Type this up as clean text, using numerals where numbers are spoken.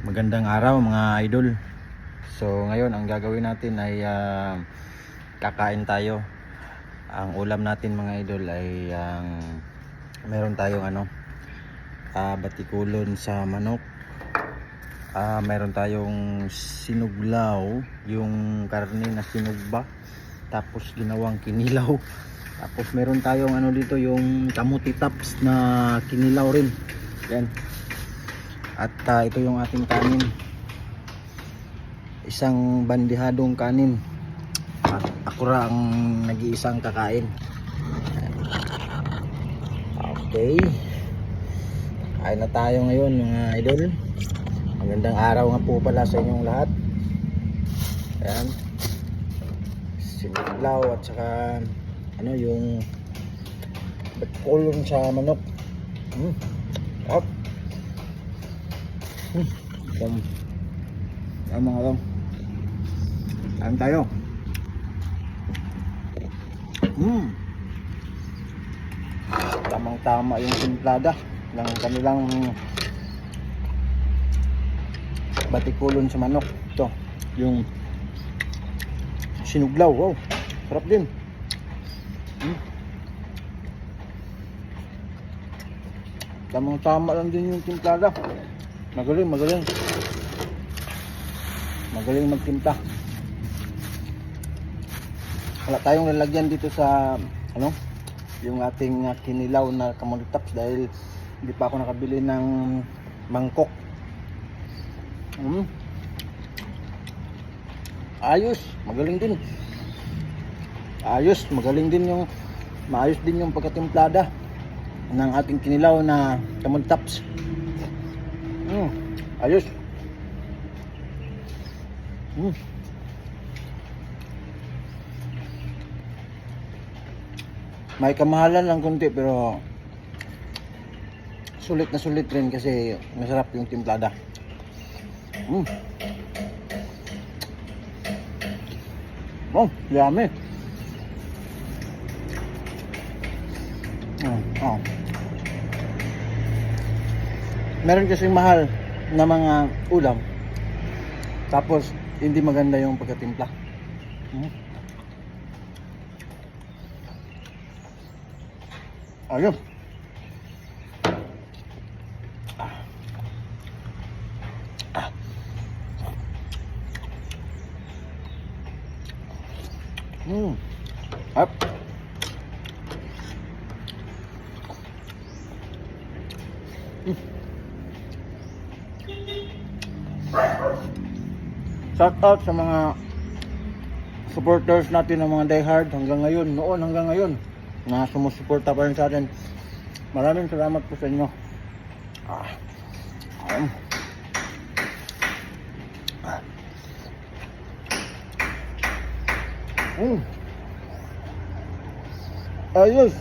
Magandang araw mga idol. So ngayon ang gagawin natin ay kakain tayo. Ang ulam natin mga idol ay meron tayong batikulon sa manok. Meron tayong sinuglaw, yung karne na sinugba, tapos ginawang kinilaw. Tapos meron tayong dito, yung kamuti tops na kinilaw rin. Yan. At ito yung ating kanin, isang bandihadong kanin. At ako ra ang nag-iisang kakain. Okay, kain na tayo ngayon mga idol. Magandang araw nga po pala sa inyong lahat. Ayan, sinuglaw at saka yung batikulon sa manok. Up. Mga lang. Kain tayo. Tamang tama yung timplada ng kanilang batikulon sa manok. Ito yung sinuglaw. Wow, sarap din. Tamang tama lang din yung timplada. Magaling magtimpla. Wala tayong lalagyan dito sa yung ating kinilaw na kamuti tops dahil hindi pa ako nakabili ng mangkok. Ayos, magaling din. Maayos din yung pagkatimplada ng ating kinilaw na kamuti tops. Ayos. May kamahalan lang konti pero sulit na sulit rin kasi masarap yung timplada. Oh, yummy. Meron kasing mahal na mga ulam tapos hindi maganda yung pagkatimpla. Ayun. Up. Shout out sa mga supporters natin ng mga diehard hanggang ngayon na sumusuporta pa rin sa atin. Maraming salamat po sa inyo. Ayos.